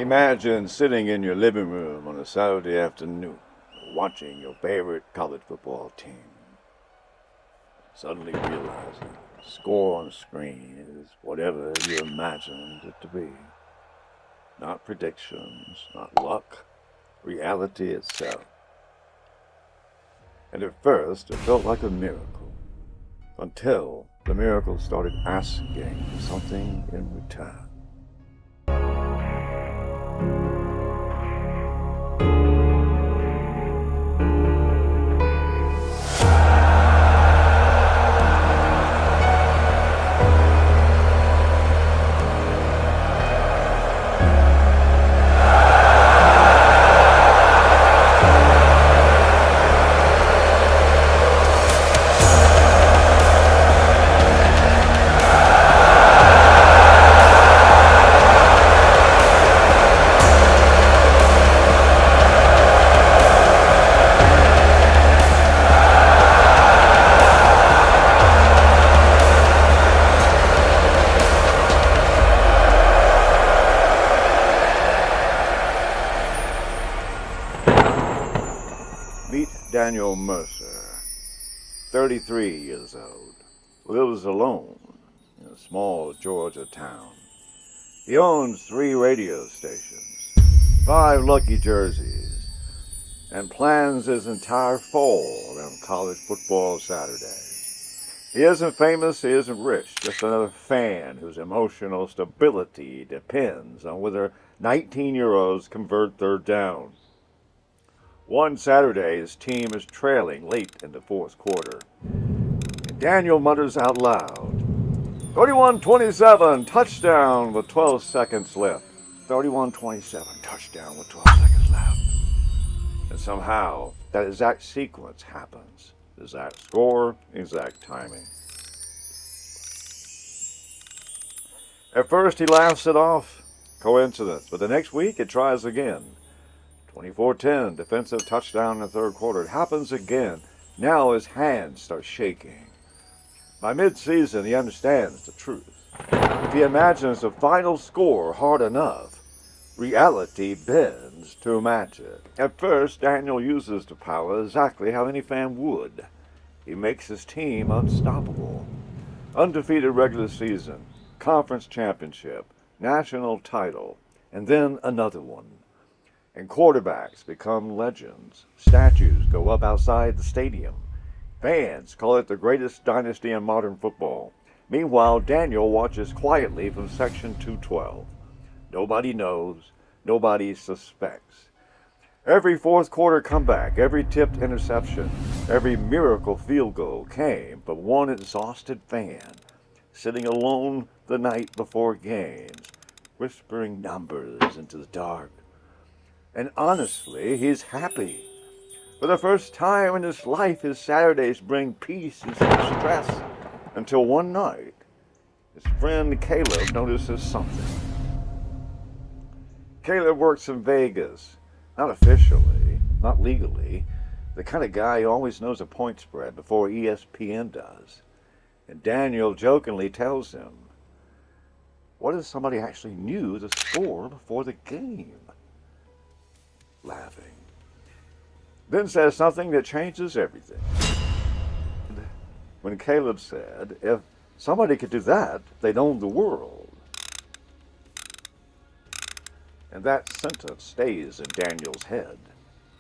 Imagine sitting in your living room on a Saturday afternoon, watching your favorite college football team. Suddenly realizing the score on the screen is whatever you imagined it to be. Not predictions, not luck, reality itself. And at first, it felt like a miracle, until the miracle started asking for something in return. Meet Daniel Mercer, 33 years old, lives alone in a small Georgia town. He owns 3 radio stations, 5 lucky jerseys, and plans his entire fall around college football Saturdays. He isn't famous, he isn't rich, just another fan whose emotional stability depends on whether 19-year-olds convert third down. One Saturday, his team is trailing late in the fourth quarter. And Daniel mutters out loud, 31-27, touchdown with 12 seconds left. 31-27, touchdown with 12 seconds left. And somehow, that exact sequence happens. Exact score, exact timing. At first, he laughs it off. Coincidence. But the next week, it tries again. 24-10, defensive touchdown in the third quarter. It happens again. Now his hands start shaking. By mid-season, he understands the truth. If he imagines the final score hard enough, reality bends to match it. At first, Daniel uses the power exactly how any fan would. He makes his team unstoppable. Undefeated regular season, conference championship, national title, and then another one. And quarterbacks become legends. Statues go up outside the stadium. Fans call it the greatest dynasty in modern football. Meanwhile, Daniel watches quietly from Section 212. Nobody knows. Nobody suspects. Every fourth quarter comeback, every tipped interception, every miracle field goal came from one exhausted fan sitting alone the night before games, whispering numbers into the dark. And honestly, he's happy. For the first time in his life, his Saturdays bring peace instead of stress. Until one night, his friend Caleb notices something. Caleb works in Vegas. Not officially, not legally. The kind of guy who always knows a point spread before ESPN does. And Daniel jokingly tells him, what if somebody actually knew the score before the game? Laughing. Then says something that changes everything. When Caleb said, if somebody could do that, they'd own the world. And that sentence stays in Daniel's head.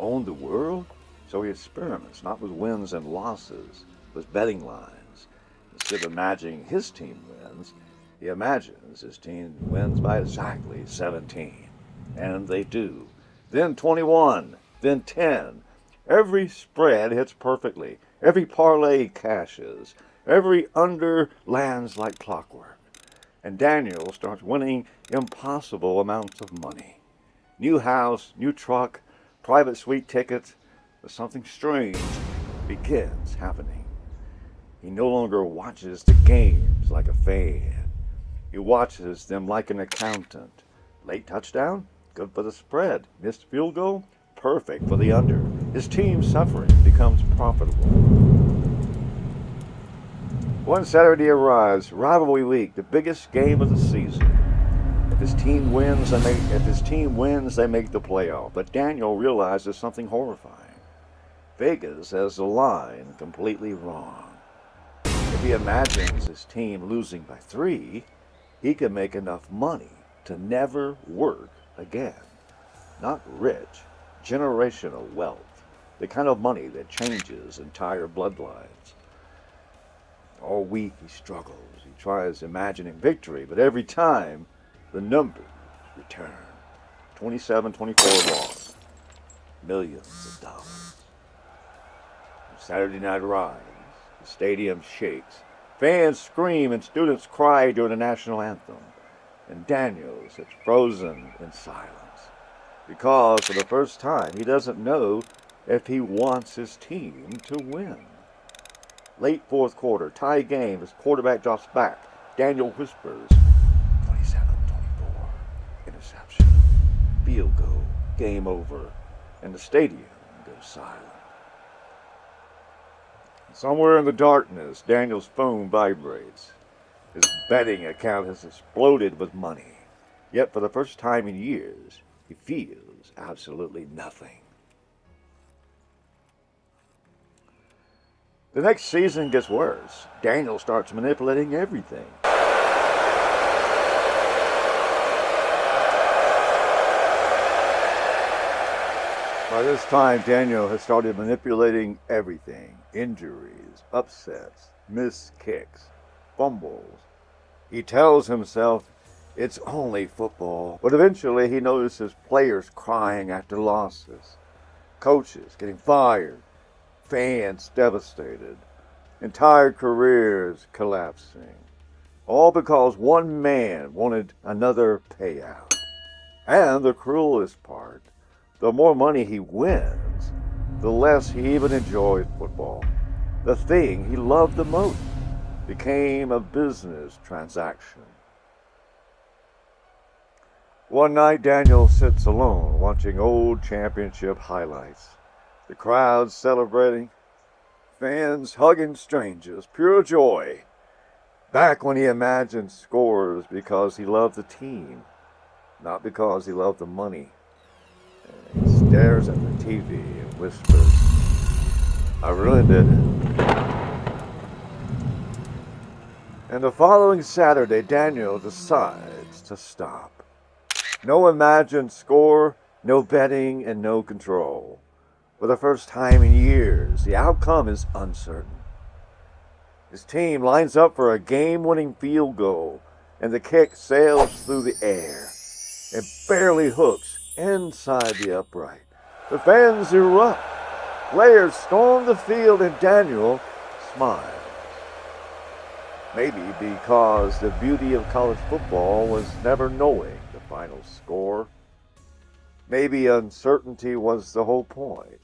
Own the world? So he experiments, not with wins and losses, with betting lines. Instead of imagining his team wins, he imagines his team wins by exactly 17. And they do. Then 21, then 10. Every spread hits perfectly. Every parlay cashes. Every under lands like clockwork. And Daniel starts winning impossible amounts of money. New house, new truck, private suite tickets. But something strange begins happening. He no longer watches the games like a fan. He watches them like an accountant. Late touchdown? Good for the spread. Missed field goal? Perfect for the under. His team's suffering becomes profitable. One Saturday arrives, rivalry week, the biggest game of the season. his team wins, if his team wins, they make the playoff. But Daniel realizes something horrifying. Vegas has the line completely wrong. If he imagines his team losing by 3, he can make enough money to never work again. Not rich, generational wealth, the kind of money that changes entire bloodlines. All week he struggles. He tries imagining victory, but every time the numbers return. 27-24 lost. Millions of dollars. Saturday night arrives. The stadium shakes. Fans scream and students cry during the national anthem. And Daniel sits frozen in silence. Because for the first time, he doesn't know if he wants his team to win. Late fourth quarter, tie game as quarterback drops back. Daniel whispers, 27-24, interception, field goal, game over, and the stadium goes silent. Somewhere in the darkness, Daniel's phone vibrates. His betting account has exploded with money. Yet for the first time in years, he feels absolutely nothing. The next season gets worse. Daniel starts manipulating everything. By this time, Daniel has started manipulating everything. Injuries, upsets, missed kicks, fumbles. He tells himself it's only football, but eventually he notices players crying after losses, coaches getting fired, fans devastated, entire careers collapsing, all because one man wanted another payout. And the cruelest part, the more money he wins, the less he even enjoys football. The thing he loved the most became a business transaction. One night, Daniel sits alone watching old championship highlights. The crowd celebrating, fans hugging strangers, pure joy. Back when he imagined scores because he loved the team, not because he loved the money. And he stares at the TV and whispers, I ruined it. And the following Saturday, Daniel decides to stop. No imagined score, no betting, and no control. For the first time in years, the outcome is uncertain. His team lines up for a game-winning field goal, and the kick sails through the air. It barely hooks inside the upright. The fans erupt. Players storm the field, and Daniel smiles. Maybe because the beauty of college football was never knowing the final score. Maybe uncertainty was the whole point.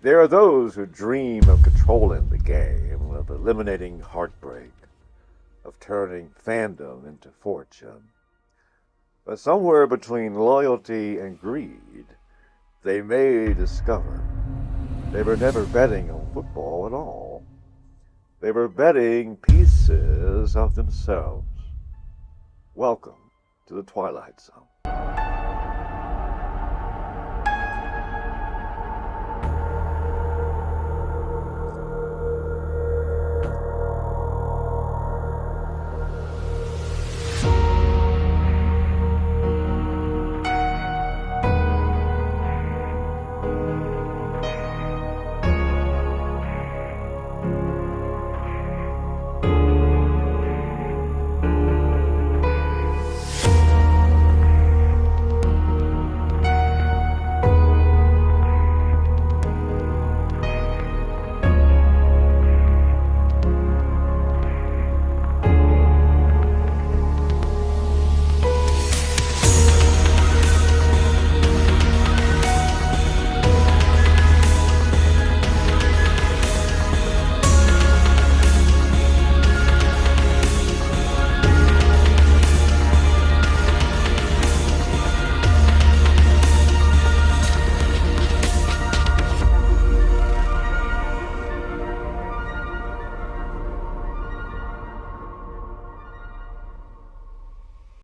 There are those who dream of controlling the game, of eliminating heartbreak, of turning fandom into fortune. But somewhere between loyalty and greed, they may discover they were never betting on football at all. They were betting pieces of themselves. Welcome to the Twilight Zone.